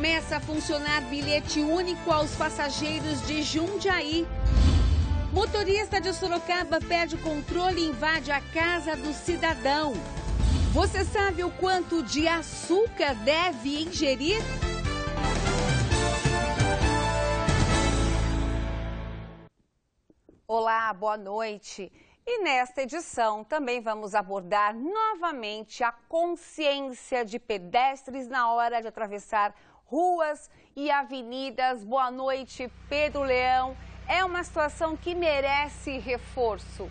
Começa a funcionar bilhete único aos passageiros de Jundiaí. Motorista de Sorocaba perde o controle e invade a casa do cidadão. Você sabe o quanto de açúcar deve ingerir? Olá, boa noite. E nesta edição também vamos abordar novamente a consciência de pedestres na hora de atravessar ruas e avenidas. Boa noite, Pedro Leão. É uma situação que merece reforço.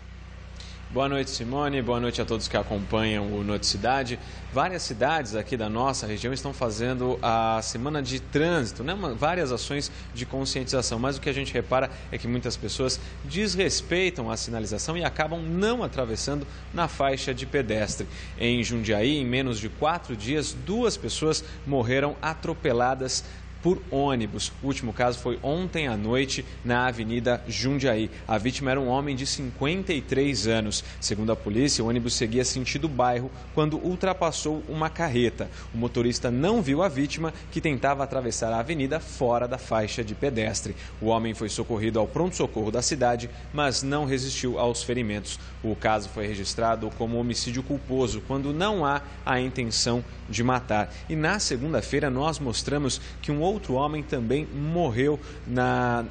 Boa noite, Simone. Boa noite a todos que acompanham o Noticidade. Várias cidades aqui da nossa região estão fazendo a semana de trânsito, né? Várias ações de conscientização, mas o que a gente repara é que muitas pessoas desrespeitam a sinalização e acabam não atravessando na faixa de pedestre. Em Jundiaí, em menos de 4 dias, 2 pessoas morreram atropeladas por ônibus. O último caso foi ontem à noite na Avenida Jundiaí. A vítima era um homem de 53 anos. Segundo a polícia, o ônibus seguia sentido bairro quando ultrapassou uma carreta. O motorista não viu a vítima, que tentava atravessar a avenida fora da faixa de pedestre. O homem foi socorrido ao pronto-socorro da cidade, mas não resistiu aos ferimentos. O caso foi registrado como homicídio culposo, quando não há a intenção de matar. E na segunda-feira nós mostramos que um outro homem também morreu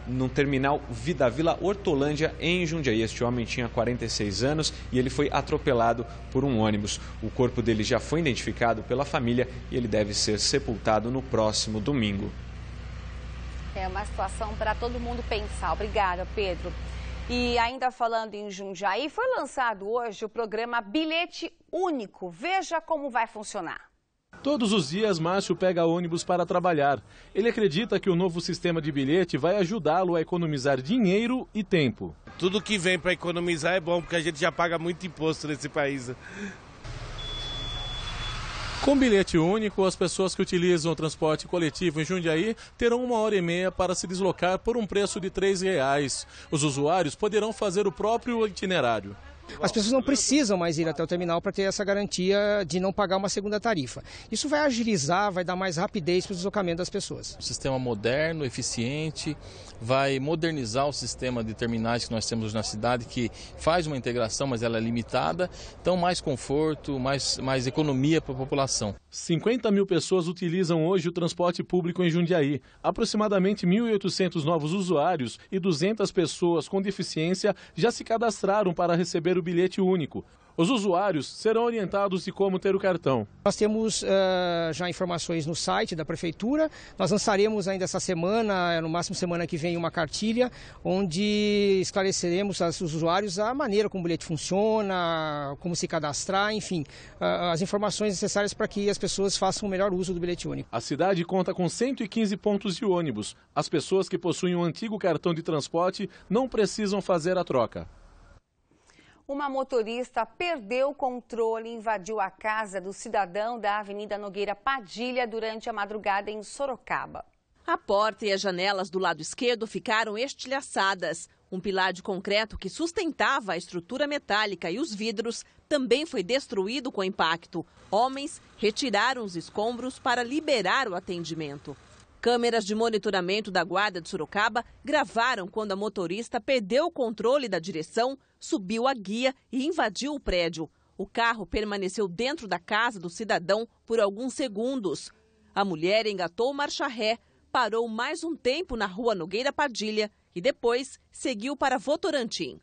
no terminal da Vila Hortolândia, em Jundiaí. Este homem tinha 46 anos e ele foi atropelado por um ônibus. O corpo dele já foi identificado pela família e ele deve ser sepultado no próximo domingo. É uma situação para todo mundo pensar. Obrigada, Pedro. E ainda falando em Jundiaí, foi lançado hoje o programa Bilhete Único. Veja como vai funcionar. Todos os dias, Márcio pega ônibus para trabalhar. Ele acredita que o novo sistema de bilhete vai ajudá-lo a economizar dinheiro e tempo. Tudo que vem para economizar é bom, porque a gente já paga muito imposto nesse país. Com bilhete único, as pessoas que utilizam o transporte coletivo em Jundiaí terão 1h30 para se deslocar por um preço de R$ 3,00. Os usuários poderão fazer o próprio itinerário. As pessoas não precisam mais ir até o terminal para ter essa garantia de não pagar uma segunda tarifa. Isso vai agilizar, vai dar mais rapidez para o deslocamento das pessoas. Um sistema moderno, eficiente, vai modernizar o sistema de terminais que nós temos na cidade, que faz uma integração, mas ela é limitada. Então, mais conforto, mais economia para a população. 50 mil pessoas utilizam hoje o transporte público em Jundiaí. Aproximadamente 1.800 novos usuários e 200 pessoas com deficiência já se cadastraram para receber o bilhete único. Os usuários serão orientados de como ter o cartão. Nós temos já informações no site da Prefeitura. Nós lançaremos ainda essa semana, no máximo semana que vem, uma cartilha onde esclareceremos aos usuários a maneira como o bilhete funciona, como se cadastrar, enfim, as informações necessárias para que as pessoas façam o melhor uso do bilhete único. A cidade conta com 115 pontos de ônibus. As pessoas que possuem um antigo cartão de transporte não precisam fazer a troca. Uma motorista perdeu o controle e invadiu a casa do cidadão da Avenida Nogueira Padilha durante a madrugada em Sorocaba. A porta e as janelas do lado esquerdo ficaram estilhaçadas. Um pilar de concreto que sustentava a estrutura metálica e os vidros também foi destruído com o impacto. Homens retiraram os escombros para liberar o atendimento. Câmeras de monitoramento da Guarda de Sorocaba gravaram quando a motorista perdeu o controle da direção, subiu a guia e invadiu o prédio. O carro permaneceu dentro da casa do cidadão por alguns segundos. A mulher engatou marcha ré, parou mais um tempo na rua Nogueira Padilha e depois seguiu para Votorantim.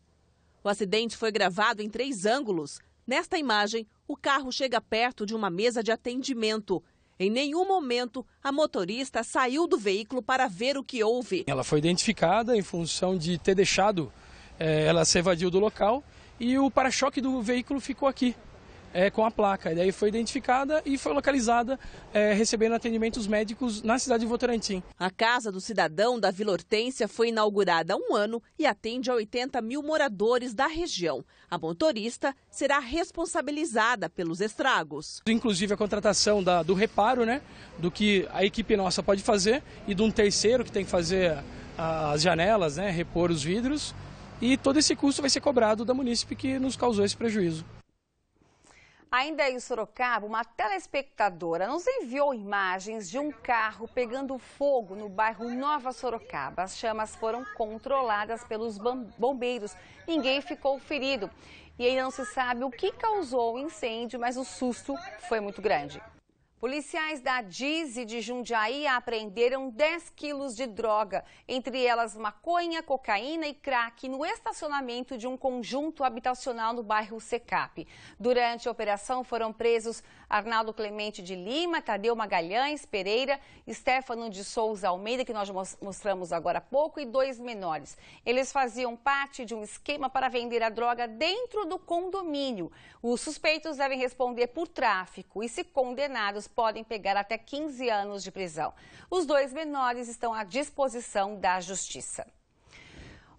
O acidente foi gravado em 3 ângulos. Nesta imagem, o carro chega perto de uma mesa de atendimento. Em nenhum momento, a motorista saiu do veículo para ver o que houve. Ela foi identificada em função de ter deixado, ela se evadiu do local e o para-choque do veículo ficou aqui, com a placa. E daí foi identificada e foi localizada, recebendo atendimentos médicos na cidade de Votorantim. A Casa do Cidadão da Vila Hortência foi inaugurada há 1 ano e atende a 80 mil moradores da região. A motorista será responsabilizada pelos estragos. Inclusive a contratação do reparo, né, do que a equipe nossa pode fazer e de um terceiro que tem que fazer as janelas, né, repor os vidros. E todo esse custo vai ser cobrado da munícipe que nos causou esse prejuízo. Ainda em Sorocaba, uma telespectadora nos enviou imagens de um carro pegando fogo no bairro Nova Sorocaba. As chamas foram controladas pelos bombeiros. Ninguém ficou ferido. E ainda não se sabe o que causou o incêndio, mas o susto foi muito grande. Policiais da DISE de Jundiaí apreenderam 10 quilos de droga, entre elas maconha, cocaína e crack, no estacionamento de um conjunto habitacional no bairro Secap. Durante a operação foram presos Arnaldo Clemente de Lima, Tadeu Magalhães Pereira, Stefano de Souza Almeida, que nós mostramos agora há pouco, e 2 menores. Eles faziam parte de um esquema para vender a droga dentro do condomínio. Os suspeitos devem responder por tráfico e, se condenados, podem pegar até 15 anos de prisão. Os 2 menores estão à disposição da Justiça.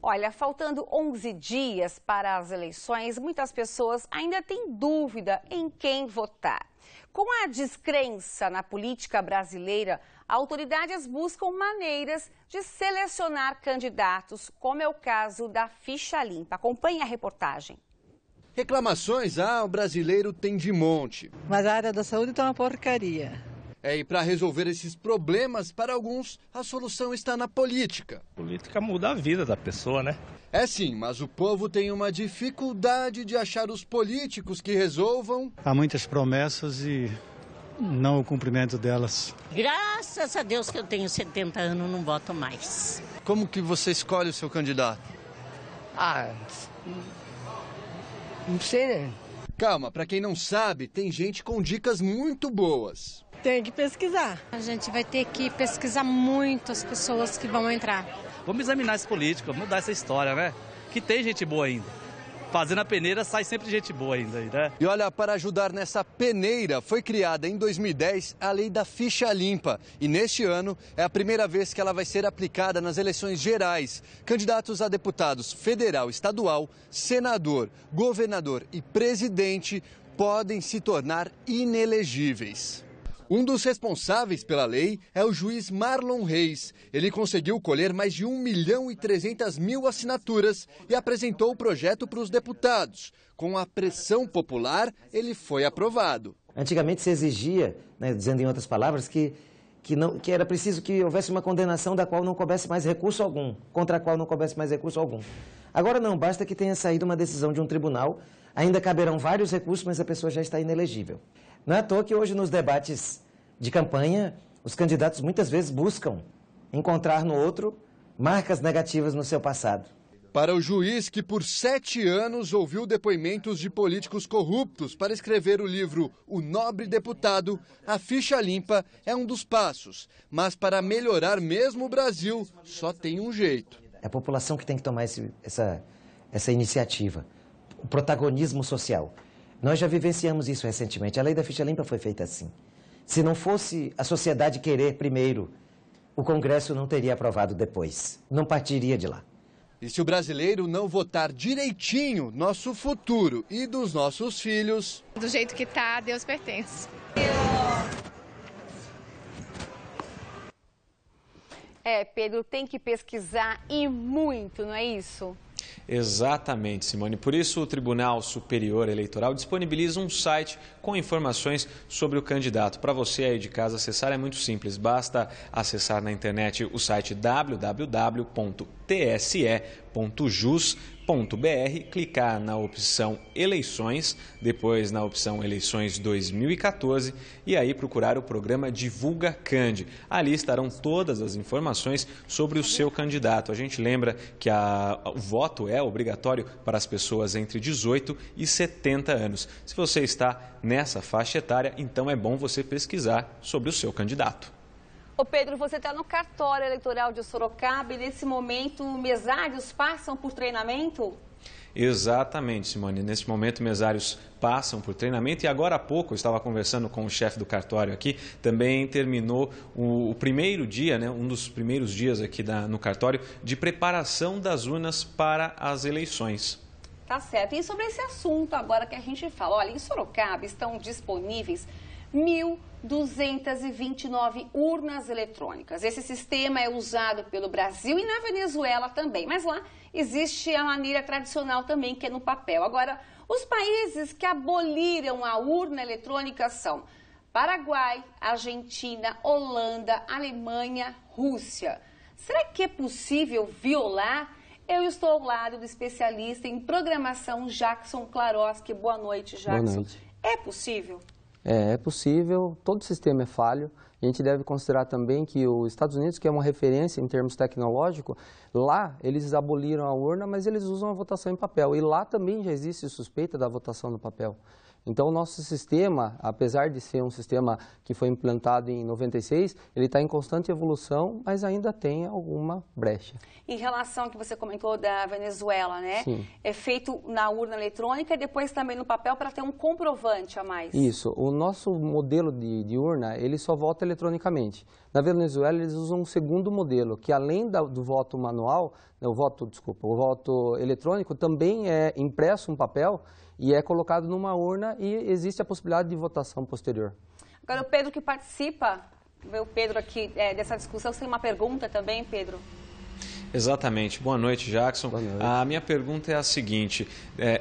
Olha, faltando 11 dias para as eleições, muitas pessoas ainda têm dúvida em quem votar. Com a descrença na política brasileira, autoridades buscam maneiras de selecionar candidatos, como é o caso da ficha limpa. Acompanhe a reportagem. Reclamações, o brasileiro tem de monte. Mas a área da saúde está uma porcaria. E para resolver esses problemas, para alguns, a solução está na política. Política muda a vida da pessoa, né? É sim, mas o povo tem uma dificuldade de achar os políticos que resolvam. Há muitas promessas e não o cumprimento delas. Graças a Deus que eu tenho 70 anos, não voto mais. Como que você escolhe o seu candidato? Não sei, né? Calma, para quem não sabe, tem gente com dicas muito boas. Tem que pesquisar. A gente vai ter que pesquisar muito as pessoas que vão entrar. Vamos examinar esse político, mudar essa história, né? Que tem gente boa ainda. Fazendo a peneira sai sempre gente boa ainda, né? E olha, para ajudar nessa peneira, foi criada em 2010 a lei da ficha limpa. E neste ano é a primeira vez que ela vai ser aplicada nas eleições gerais. Candidatos a deputados federal, estadual, senador, governador e presidente podem se tornar inelegíveis. Um dos responsáveis pela lei é o juiz Marlon Reis. Ele conseguiu colher mais de 1.300.000 assinaturas e apresentou o projeto para os deputados. Com a pressão popular, ele foi aprovado. Antigamente se exigia, dizendo em outras palavras, que era preciso que houvesse uma condenação da qual não coubesse mais recurso algum, contra a qual não coubesse mais recurso algum. Agora não, basta que tenha saído uma decisão de um tribunal, ainda caberão vários recursos, mas a pessoa já está inelegível. Não é à toa que hoje nos debates de campanha, os candidatos muitas vezes buscam encontrar no outro marcas negativas no seu passado. Para o juiz que por 7 anos ouviu depoimentos de políticos corruptos para escrever o livro O Nobre Deputado, a ficha limpa é um dos passos. Mas para melhorar mesmo o Brasil, só tem um jeito. É a população que tem que tomar essa iniciativa, o protagonismo social. Nós já vivenciamos isso recentemente. A lei da ficha limpa foi feita assim. Se não fosse a sociedade querer primeiro, o Congresso não teria aprovado depois. Não partiria de lá. E se o brasileiro não votar direitinho, nosso futuro e dos nossos filhos... Do jeito que tá, Deus pertence. Pedro, tem que pesquisar e muito, não é isso? Exatamente, Simone. Por isso, o Tribunal Superior Eleitoral disponibiliza um site com informações sobre o candidato. Para você aí de casa acessar é muito simples. Basta acessar na internet o site www.tse.jus.br, clicar na opção Eleições, depois na opção Eleições 2014 e aí procurar o programa Divulga Candi. Ali estarão todas as informações sobre o seu candidato. A gente lembra que o voto é obrigatório para as pessoas entre 18 e 70 anos. Se você está nessa faixa etária, então é bom você pesquisar sobre o seu candidato. Ô Pedro, você está no cartório eleitoral de Sorocaba e nesse momento mesários passam por treinamento? Exatamente, Simone. Nesse momento, mesários passam por treinamento e agora há pouco eu estava conversando com o chefe do cartório aqui, também terminou o primeiro dia, um dos primeiros dias aqui no cartório, de preparação das urnas para as eleições. Tá certo. E sobre esse assunto agora que a gente fala, olha, em Sorocaba estão disponíveis 1.229 urnas eletrônicas. Esse sistema é usado pelo Brasil e na Venezuela também, mas lá existe a maneira tradicional também, que é no papel. Agora, os países que aboliram a urna eletrônica são Paraguai, Argentina, Holanda, Alemanha, Rússia. Será que é possível violar? Eu estou ao lado do especialista em programação, Jackson Klaroski. Boa noite, Jackson. Boa noite. É possível? É possível, todo sistema é falho. A gente deve considerar também que os Estados Unidos, que é uma referência em termos tecnológicos, lá eles aboliram a urna, mas eles usam a votação em papel. E lá também já existe suspeita da votação no papel. Então, o nosso sistema, apesar de ser um sistema que foi implantado em 96, ele está em constante evolução, mas ainda tem alguma brecha. Em relação ao que você comentou da Venezuela, né? Sim. É feito na urna eletrônica e depois também no papel para ter um comprovante a mais. Isso. O nosso modelo de urna, ele só vota eletronicamente. Na Venezuela, eles usam um segundo modelo, que além do voto manual, o voto eletrônico também é impresso um papel e é colocado numa urna e existe a possibilidade de votação posterior. Agora, o Pedro que participa, vê o Pedro aqui dessa discussão, você tem uma pergunta também, Pedro? Exatamente. Boa noite, Jackson. Boa noite. A minha pergunta é a seguinte,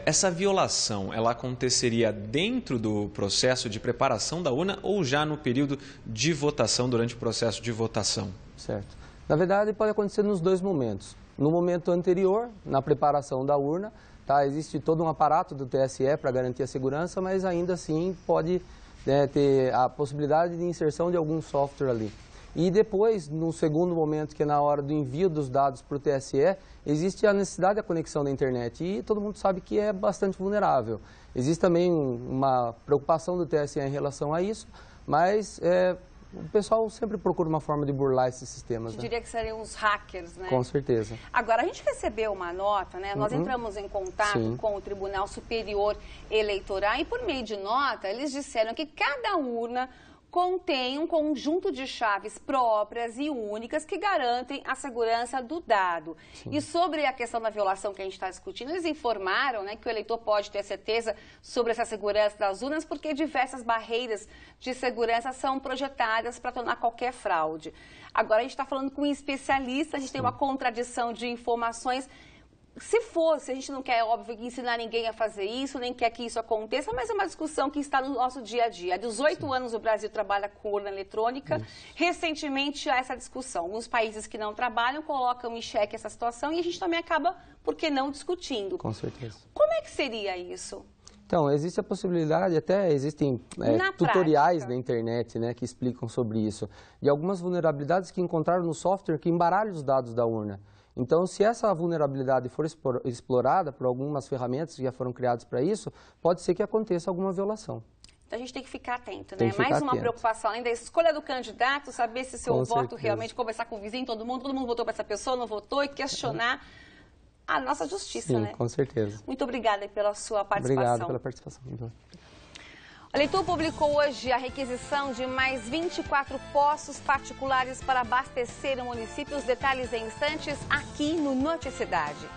essa violação, ela aconteceria dentro do processo de preparação da urna ou já no período de votação, durante o processo de votação? Certo. Na verdade, pode acontecer nos dois momentos. No momento anterior, na preparação da urna, existe todo um aparato do TSE para garantir a segurança, mas ainda assim pode ter a possibilidade de inserção de algum software ali. E depois, no segundo momento, que é na hora do envio dos dados para o TSE, existe a necessidade da conexão da internet e todo mundo sabe que é bastante vulnerável. Existe também uma preocupação do TSE em relação a isso, mas o pessoal sempre procura uma forma de burlar esses sistemas. Eu diria que seriam os hackers, né? Com certeza. Agora, a gente recebeu uma nota, né? Nós entramos em contato com o Tribunal Superior Eleitoral e, por meio de nota, eles disseram que cada urna contém um conjunto de chaves próprias e únicas que garantem a segurança do dado. Sim. E sobre a questão da violação que a gente está discutindo, eles informaram, né, que o eleitor pode ter certeza sobre essa segurança das urnas porque diversas barreiras de segurança são projetadas para tornar qualquer fraude. Agora, a gente está falando com um especialista, a gente tem uma contradição de informações. Se fosse, a gente não quer, óbvio, ensinar ninguém a fazer isso, nem quer que isso aconteça, mas é uma discussão que está no nosso dia a dia. Há 18 anos o Brasil trabalha com urna eletrônica. Recentemente há essa discussão. Alguns países que não trabalham colocam em xeque essa situação e a gente também acaba, por que não, discutindo. Com certeza. Como é que seria isso? Então, existe a possibilidade, até existem tutoriais na internet, né, que explicam sobre isso, de algumas vulnerabilidades que encontraram no software que embaralha os dados da urna. Então, se essa vulnerabilidade for explorada por algumas ferramentas que já foram criadas para isso, pode ser que aconteça alguma violação. Então, a gente tem que ficar atento, né? Mais uma preocupação, além da escolha do candidato, saber se seu voto realmente, conversar com o vizinho, todo mundo votou para essa pessoa, não votou, e questionar a nossa justiça, né? Sim, com certeza. Muito obrigada pela sua participação. Obrigado pela participação. O eleitor publicou hoje a requisição de mais 24 postos particulares para abastecer o município. Os detalhes em instantes aqui no Noticidade.